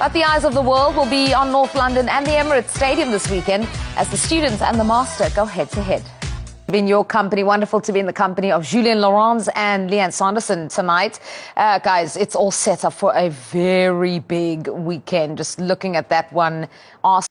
But the eyes of the world will be on North London and the Emirates Stadium this weekend as the students and the master go head-to-head. In your company, wonderful to be in the company of Julien Laurens and Leanne Sanderson tonight. Guys, it's all set up for a very big weekend. Just looking at that one, Arsenal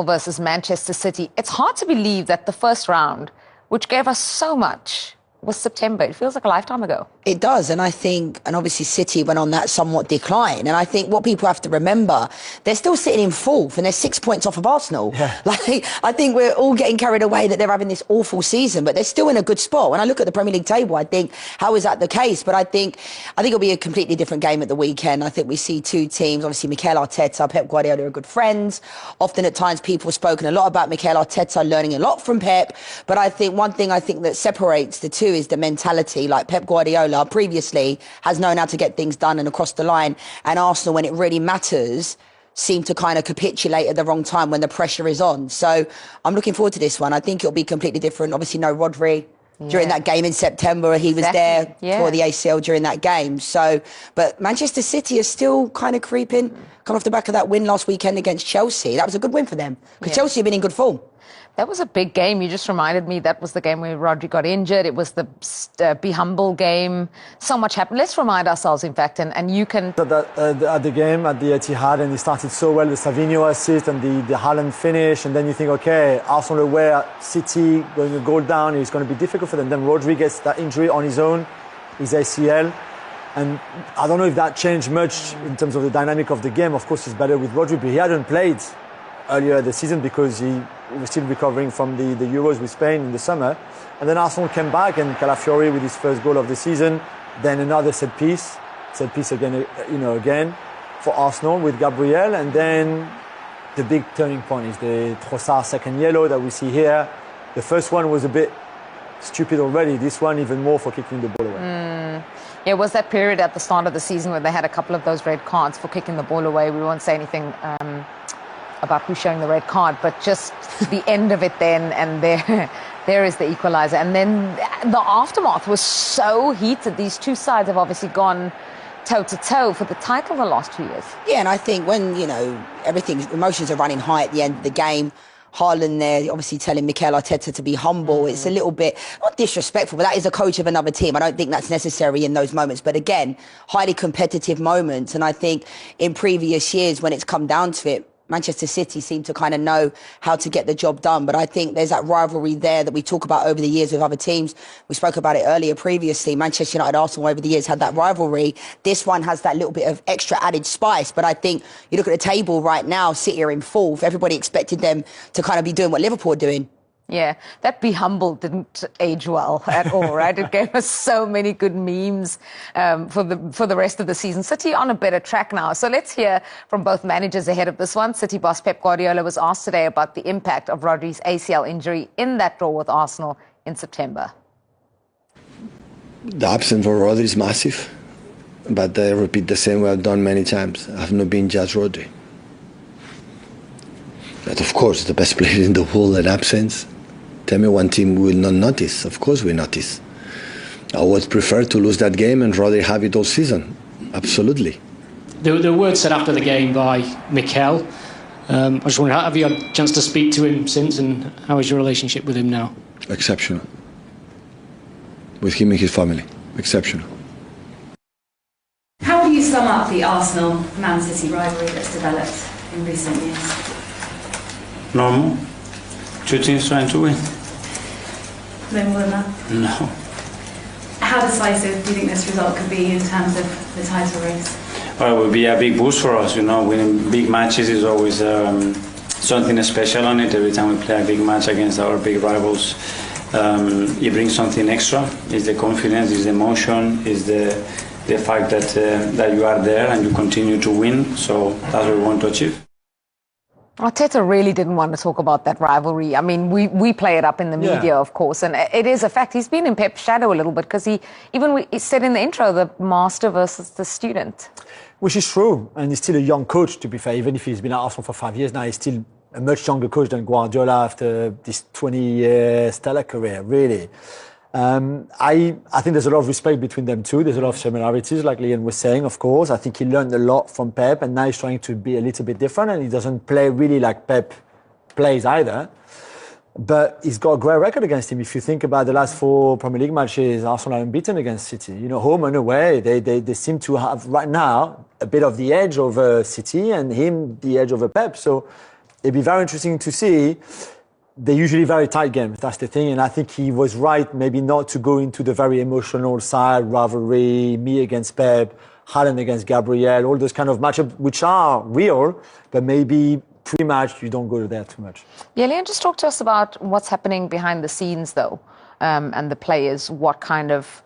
versus Manchester City. It's hard to believe that the first round, which gave us so much, was September. It feels like a lifetime ago. It does, and I think, and obviously City went on that somewhat decline, and I think what people have to remember, they're still sitting in fourth and they're 6 points off of Arsenal. Yeah. Like, I think we're all getting carried away that they're having this awful season, but they're still in a good spot. When I look at the Premier League table, I think, how is that the case? But I think it'll be a completely different game at the weekend. I think we see two teams, obviously Mikel Arteta, Pep Guardiola are good friends. Often at times people have spoken a lot about Mikel Arteta, learning a lot from Pep, but I think one thing that separates the two is the mentality. Like Pep Guardiola previously has known how to get things done and across the line, and Arsenal, when it really matters, seem to kind of capitulate at the wrong time when the pressure is on. So I'm looking forward to this one. I think it'll be completely different. Obviously no Rodri during that game in September. He was there for the ACL during that game. So, but Manchester City is still kind of creeping, coming off the back of that win last weekend against Chelsea. That was a good win for them because Chelsea have been in good form. That was a big game. You just reminded me that was the game where Rodri got injured. It was the Be Humble game. So much happened. Let's remind ourselves, in fact, and you can... At the game, at the Etihad, and he started so well, the Savinho assist and the Haaland finish, and then you think, okay, Arsenal away, City going a goal down, it's going to be difficult for them. Then Rodri gets that injury on his own, his ACL, and I don't know if that changed much in terms of the dynamic of the game. Of course, it's better with Rodri, but he hadn't played earlier this season because he was still recovering from the Euros with Spain in the summer. And then Arsenal came back, and Calafiori with his first goal of the season, then another set piece again, again for Arsenal with Gabriel. And then the big turning point is the Trossard second yellow that we see here. The first one was a bit stupid already. This one even more for kicking the ball away. Yeah, it was that period at the start of the season where they had a couple of those red cards for kicking the ball away. We won't say anything about who's showing the red card, but just the end of it then, and there is the equaliser. And then the aftermath was so heated. These two sides have obviously gone toe-to-toe for the title the last 2 years. Yeah, and I think when, emotions are running high at the end of the game, Haaland there obviously telling Mikel Arteta to be humble. It's a little bit, not disrespectful, but that is a coach of another team. I don't think that's necessary in those moments. But again, highly competitive moments. And I think in previous years, when it's come down to it, Manchester City seem to kind of know how to get the job done. But I think there's that rivalry there that we talk about over the years with other teams. We spoke about it earlier previously. Manchester United, Arsenal over the years had that rivalry. This one has that little bit of extra added spice. But I think you look at the table right now, City are in fourth. Everybody expected them to kind of be doing what Liverpool are doing. Yeah, that Be Humble didn't age well at all, right? It gave us so many good memes for the rest of the season. City on a better track now. So let's hear from both managers ahead of this one. City boss Pep Guardiola was asked today about the impact of Rodri's ACL injury in that draw with Arsenal in September. The absence of Rodri is massive, but I repeat the same way I've done many times. I have not been just Rodri. But of course, the best player in the world at absence. Tell me one team will not notice. Of course we notice. I would prefer to lose that game and rather have it all season. Absolutely. The words said after the game by Mikel. I just wonder, have you had a chance to speak to him since, and how is your relationship with him now? Exceptional. With him and his family. Exceptional. How do you sum up the Arsenal-Man City rivalry that's developed in recent years? Normal. Two teams trying to win. No more than that? No. How decisive do you think this result could be in terms of the title race? Well, it would be a big boost for us. Winning big matches is always something special on it. Every time we play a big match against our big rivals, you bring something extra. It's the confidence, it's the emotion, it's the fact that you are there and you continue to win. So that's what we want to achieve. Arteta really didn't want to talk about that rivalry. I mean, we play it up in the media, of course, and it is a fact. He's been in Pep's shadow a little bit because he said in the intro, the master versus the student. Which is true, and he's still a young coach, to be fair. Even if he's been at Arsenal for 5 years now, he's still a much younger coach than Guardiola after this 20-year stellar career, really. I think there's a lot of respect between them two. There's a lot of similarities, like Liam was saying, of course. I think he learned a lot from Pep, and now he's trying to be a little bit different, and he doesn't play really like Pep plays either. But he's got a great record against him. If you think about the last 4 Premier League matches, Arsenal are unbeaten against City. You know, home and away, they seem to have right now a bit of the edge over City and him the edge over Pep. So it'd be very interesting to see. They're usually very tight games, that's the thing. And I think he was right maybe not to go into the very emotional side, rivalry, me against Pep, Haaland against Gabriel, all those kind of matchups which are real, but maybe pre-match, you don't go there too much. Yeah, Leon, just talk to us about what's happening behind the scenes, though, and the players, what kind of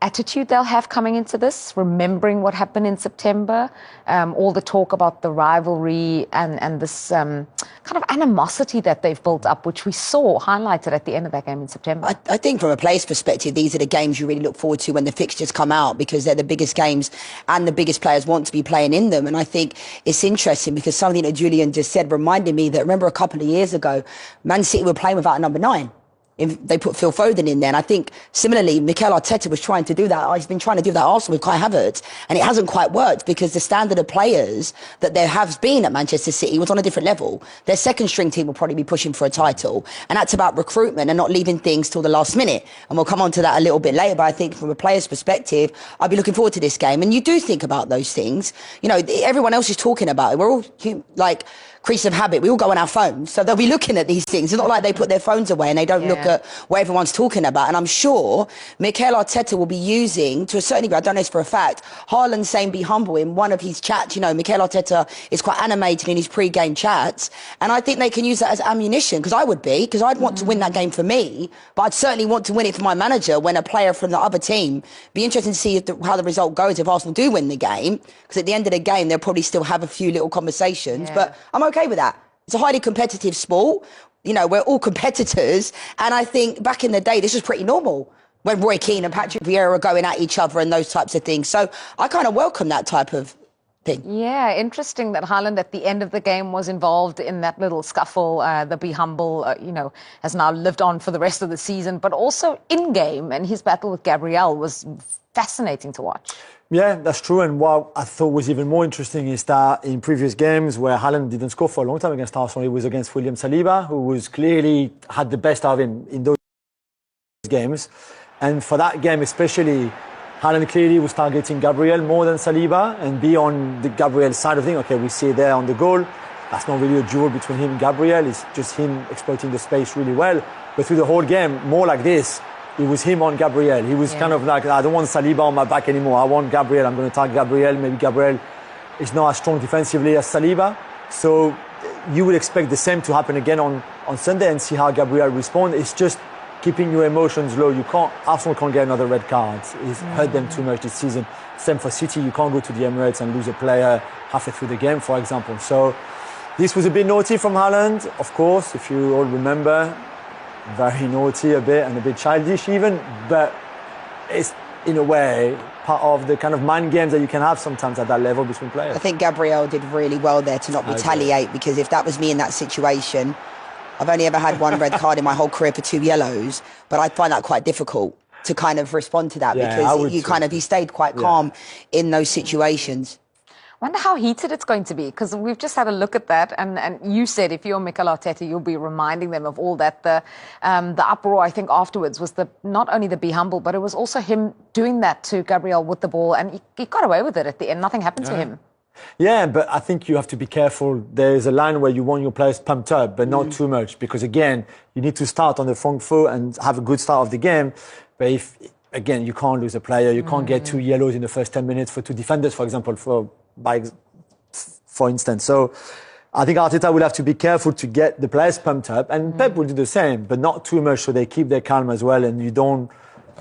attitude they'll have coming into this, remembering what happened in September, all the talk about the rivalry and this kind of animosity that they've built up, which we saw highlighted at the end of that game in September. I think from a player's perspective, these are the games you really look forward to when the fixtures come out, because they're the biggest games and the biggest players want to be playing in them. And I think it's interesting because something that Julian just said reminded me that, remember a couple of years ago, Man City were playing without a number 9. They put Phil Foden in there. And I think similarly, Mikel Arteta was trying to do that. He's been trying to do that Arsenal with Kai Havertz. And it hasn't quite worked because the standard of players that there has been at Manchester City was on a different level. Their second string team will probably be pushing for a title. And that's about recruitment and not leaving things till the last minute. And we'll come on to that a little bit later. But I think from a player's perspective, I'll be looking forward to this game. And you do think about those things. You know, everyone else is talking about it. We're all like crease of habit. We all go on our phones. So they'll be looking at these things. It's not like they put their phones away and they don't look at what everyone's talking about. And I'm sure Mikel Arteta will be using, to a certain degree, I don't know this for a fact, Haaland saying be humble in one of his chats. You know, Mikel Arteta is quite animated in his pre-game chats. And I think they can use that as ammunition, because I would be, because I'd want to win that game for me, but I'd certainly want to win it for my manager when a player from the other team. Be interesting to see how the result goes if Arsenal do win the game, because at the end of the game, they'll probably still have a few little conversations. But I'm okay with that. It's a highly competitive sport. You know, we're all competitors. And I think back in the day, this was pretty normal when Roy Keane and Patrick Vieira were going at each other and those types of things. So I kind of welcome that type of thing. Yeah, interesting that Haaland at the end of the game was involved in that little scuffle. The Be Humble, you know, has now lived on for the rest of the season. But also in-game, and his battle with Gabriel was fascinating to watch. Yeah, that's true. And what I thought was even more interesting is that in previous games where Haaland didn't score for a long time against Arsenal, it was against William Saliba, who was clearly had the best of him in those games. And for that game especially, Haaland clearly was targeting Gabriel more than Saliba and be on the Gabriel side of things. Okay, we see it there on the goal. That's not really a duel between him and Gabriel. It's just him exploiting the space really well. But through the whole game, more like this, it was him on Gabriel. He was kind of like, I don't want Saliba on my back anymore. I want Gabriel. I'm going to target Gabriel. Maybe Gabriel is not as strong defensively as Saliba. So you would expect the same to happen again on Sunday and see how Gabriel responds. It's just keeping your emotions low. Arsenal can't get another red card. It's hurt them too much this season. Same for City. You can't go to the Emirates and lose a player halfway through the game, for example. So this was a bit naughty from Haaland, of course, if you all remember. Very naughty a bit and a bit childish even, but it's in a way part of the kind of mind games that you can have sometimes at that level between players. I think Gabriel did really well there to not retaliate, because if that was me in that situation, I've only ever had one red card in my whole career for 2 yellows, but I'd find that quite difficult to kind of respond to that, because he stayed quite calm in those situations. I wonder how heated it's going to be, because we've just had a look at that, and you said if you're Mikel Arteta, you'll be reminding them of all that. The uproar, I think, afterwards was not only the Be Humble, but it was also him doing that to Gabriel with the ball, and he got away with it at the end. Nothing happened to him. Yeah, but I think you have to be careful. There's a line where you want your players pumped up, but not too much, because again, you need to start on the front foot and have a good start of the game. But if, again, you can't lose a player, you can't get 2 yellows in the first 10 minutes for 2 defenders, for example, for instance. So I think Arteta will have to be careful to get the players pumped up, and Pep will do the same, but not too much, so they keep their calm as well, and you don't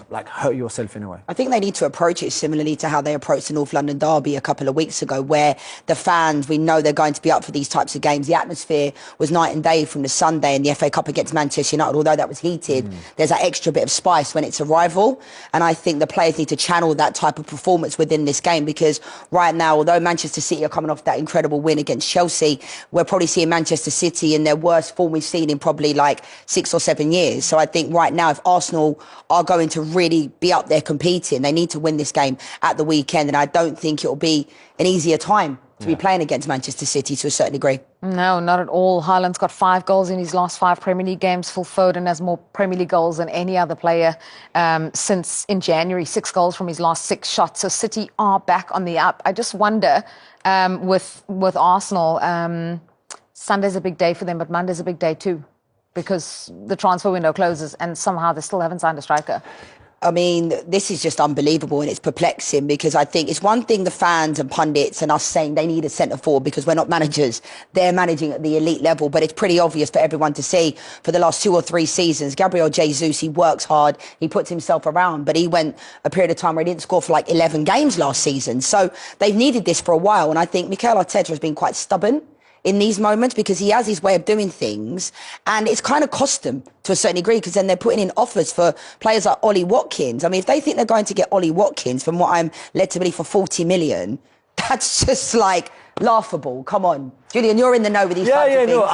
like hurt yourself in a way. I think they need to approach it similarly to how they approached the North London derby a couple of weeks ago, where the fans, we know they're going to be up for these types of games. The atmosphere was night and day from the Sunday in the FA Cup against Manchester United. Although that was heated, there's that extra bit of spice when it's a rival. And I think the players need to channel that type of performance within this game, because right now, although Manchester City are coming off that incredible win against Chelsea, we're probably seeing Manchester City in their worst form we've seen in probably like 6 or 7 years. So I think right now, if Arsenal are going to really be up there competing, they need to win this game at the weekend. And I don't think it'll be an easier time to be playing against Manchester City to a certain degree. No, not at all. Haaland's got 5 goals in his last 5 Premier League games. Phil Foden has more Premier League goals than any other player since in January. 6 goals from his last 6 shots. So City are back on the up. I just wonder with Arsenal, Sunday's a big day for them, but Monday's a big day too, because the transfer window closes and somehow they still haven't signed a striker. I mean, this is just unbelievable, and it's perplexing, because I think it's one thing the fans and pundits and us saying they need a centre-forward because we're not managers. They're managing at the elite level, but it's pretty obvious for everyone to see for the last 2 or 3 seasons. Gabriel Jesus, he works hard, he puts himself around, but he went a period of time where he didn't score for like 11 games last season. So they've needed this for a while, and I think Mikel Arteta has been quite stubborn in these moments, because he has his way of doing things, and it's kind of cost them to a certain degree, because then they're putting in offers for players like Ollie Watkins. I mean, if they think they're going to get Ollie Watkins, from what I'm led to believe, for 40 million, that's just like laughable. Come on, Julian, you're in the know with these types of things. No,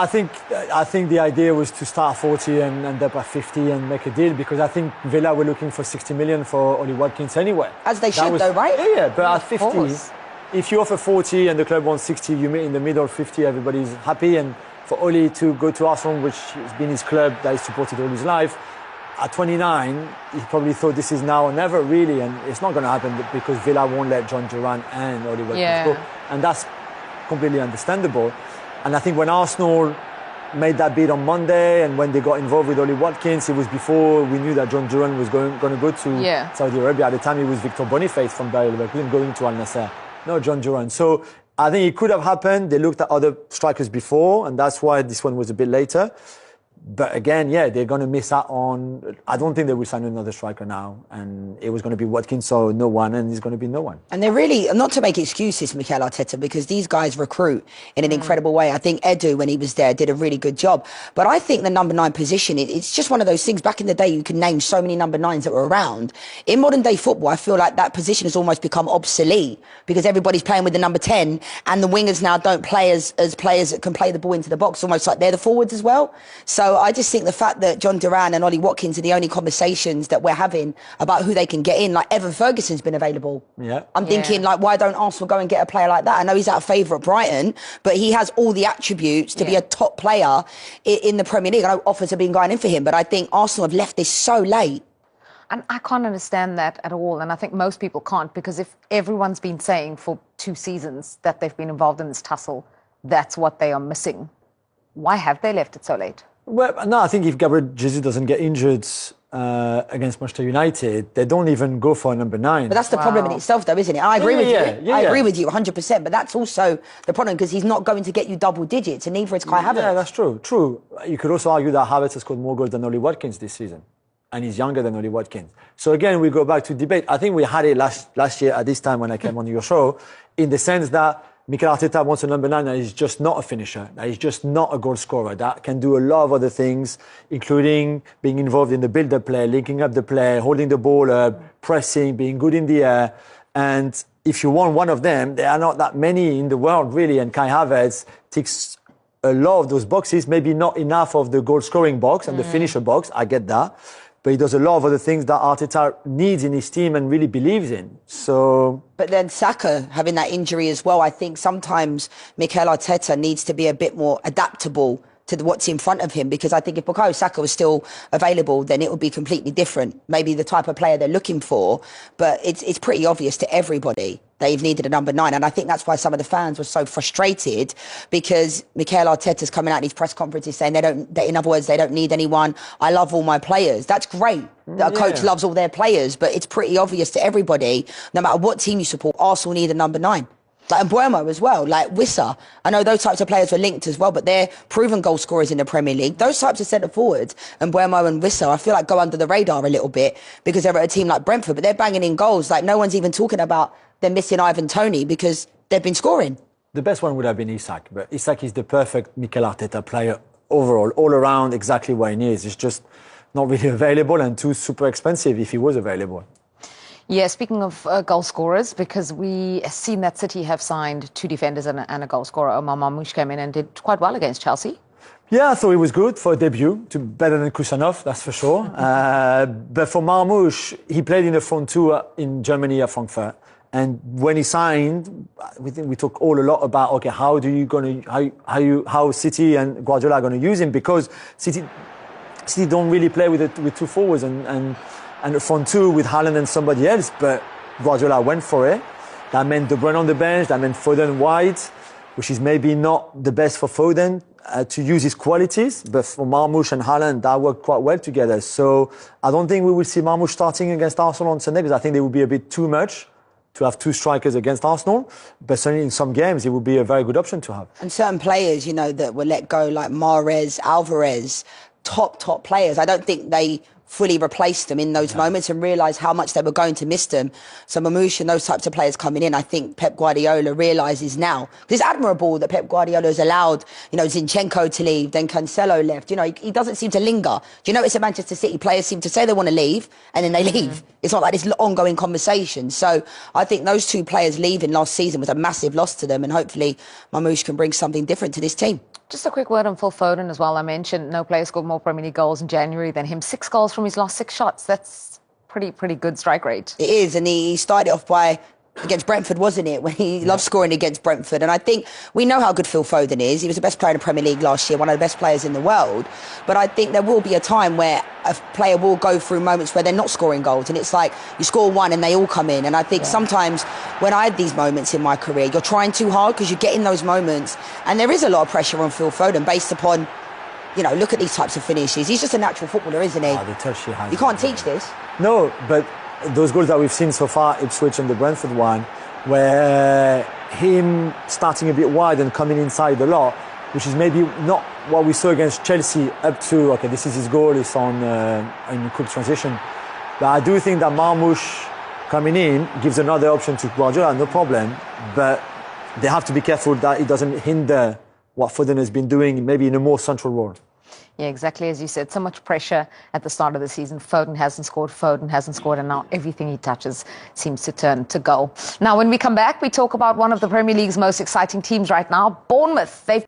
I think the idea was to start 40 and end up at 50 and make a deal, because I think Villa were looking for 60 million for Ollie Watkins anyway. As they should, though, right? Yeah, but at 50, if you offer 40 and the club wants 60, you meet in the middle, 50, everybody's happy. And for Oli to go to Arsenal, which has been his club that he's supported all his life, at 29, he probably thought this is now or never, really. And it's not going to happen, because Villa won't let John Duran and Oli Watkins go. And that's completely understandable. And I think when Arsenal made that bid on Monday, and when they got involved with Oli Watkins, it was before we knew that John Duran was going to go to Saudi Arabia. At the time, it was Victor Boniface from Bayer Leverkusen going to Al Nassr. No, John Duran. So I think it could have happened. They looked at other strikers before, and that's why this one was a bit later. But again, they're going to miss out on... I don't think they will sign another striker now. And it was going to be Watkins, so no one, and it's going to be no one. And they're really... Not to make excuses for Mikel Arteta, because these guys recruit in an incredible way. I think Edu, when he was there, did a really good job. But I think the number 9 position, it's just one of those things. Back in the day, you can name so many number 9s that were around. In modern day football, I feel like that position has almost become obsolete, because everybody's playing with the number 10, and the wingers now don't play as players that can play the ball into the box, almost like they're the forwards as well. So I just think the fact that John Duran and Ollie Watkins are the only conversations that we're having about who they can get in, like Evan Ferguson's been available. I'm thinking, like, why don't Arsenal go and get a player like that? I know he's out of favour at Brighton, but he has all the attributes to be a top player in the Premier League. I know offers have been going in for him, but I think Arsenal have left this so late. And I can't understand that at all. And I think most people can't, because if everyone's been saying for 2 seasons that they've been involved in this tussle, that's what they are missing. Why have they left it so late? Well, no, I think if Gabriel Jesus doesn't get injured against Manchester United, they don't even go for a number 9. But that's the problem in itself, though, isn't it? I agree with you. I agree with you 100%. But that's also the problem, because he's not going to get you double digits, and neither is Kai Havertz. Yeah, that's true. True. You could also argue that Havertz has scored more goals than Ollie Watkins this season, and he's younger than Ollie Watkins. So again, we go back to debate. I think we had it last year at this time when I came on your show, in the sense that Mikel Arteta wants a number 9 that is just not a finisher, that is just not a goal scorer, that can do a lot of other things, including being involved in the build-up play, linking up the play, holding the ball up, pressing, being good in the air. And if you want one of them, there are not that many in the world, really. And Kai Havertz ticks a lot of those boxes, maybe not enough of the goal-scoring box and the finisher box, I get that. But he does a lot of other things that Arteta needs in his team and really believes in. So, but then Saka having that injury as well, I think sometimes Mikel Arteta needs to be a bit more adaptable to what's in front of him, because I think if Bukayo Saka was still available, then it would be completely different. Maybe the type of player they're looking for, but it's pretty obvious to everybody they've needed a number 9. And I think that's why some of the fans were so frustrated, because Mikel Arteta's coming out in his press conferences saying in other words, they don't need anyone. I love all my players. That's great that a coach loves all their players, but it's pretty obvious to everybody, no matter what team you support, Arsenal need a number 9. Like Mbuemo as well, like Wissa. I know those types of players were linked as well, but they're proven goal scorers in the Premier League. Those types of centre forwards, Mbuemo and Wissa, I feel like go under the radar a little bit because they're at a team like Brentford, but they're banging in goals. Like no one's even talking about them missing Ivan Toney because they've been scoring. The best one would have been Isak, but Isak is the perfect Mikel Arteta player overall, all around exactly where he needs. It's just not really available and too super expensive if he was available. Yeah, speaking of goal scorers, because we seen that City have signed 2 defenders and a goal scorer. Omar Marmoush came in and did quite well against Chelsea. Yeah, I thought he was good for a debut, better than Kusanov, that's for sure. But for Marmoush, he played in the front two in Germany at Frankfurt. And when he signed, we talk all a lot about, okay, how City and Guardiola are going to use him, because City don't really play with 2 forwards and the front 2 with Haaland and somebody else, but Guardiola went for it. That meant De Bruyne on the bench, that meant Foden wide, which is maybe not the best for Foden to use his qualities, but for Marmoush and Haaland, that worked quite well together. So I don't think we will see Marmoush starting against Arsenal on Sunday, because I think they would be a bit too much to have 2 strikers against Arsenal, but certainly in some games it would be a very good option to have. And certain players, that were let go, like Mahrez, Alvarez, top players, I don't think they fully replaced them in those moments and realised how much they were going to miss them. So Mamouche and those types of players coming in, I think Pep Guardiola realises now. It's admirable that Pep Guardiola has allowed, Zinchenko to leave, then Cancelo left. He doesn't seem to linger. Do you notice that Manchester City players seem to say they want to leave and then they leave? It's not like this ongoing conversation. So I think those 2 players leaving last season was a massive loss to them, and hopefully Mamouche can bring something different to this team. Just a quick word on Phil Foden as well. I mentioned no player scored more Premier League goals in January than him. 6 goals from his last 6 shots. That's pretty good strike rate. It is, and he started off against Brentford, wasn't it? When he loved scoring against Brentford. And I think we know how good Phil Foden is. He was the best player in the Premier League last year, one of the best players in the world. But I think there will be a time where a player will go through moments where they're not scoring goals. And it's like you score 1 and they all come in. And I think sometimes when I had these moments in my career, you're trying too hard because you get in those moments. And there is a lot of pressure on Phil Foden based upon, look at these types of finishes. He's just a natural footballer, isn't he? The touch he has. You can't teach this. No, but those goals that we've seen so far, Ipswich and the Brentford one, where him starting a bit wide and coming inside a lot, which is maybe not what we saw against Chelsea up to, okay, this is his goal, it's on in quick transition. But I do think that Marmoush coming in gives another option to Guardiola, no problem, but they have to be careful that it doesn't hinder what Foden has been doing, maybe in a more central role. Yeah, exactly as you said. So much pressure at the start of the season. Foden hasn't scored, and now everything he touches seems to turn to goal. Now, when we come back, we talk about one of the Premier League's most exciting teams right now, Bournemouth. They've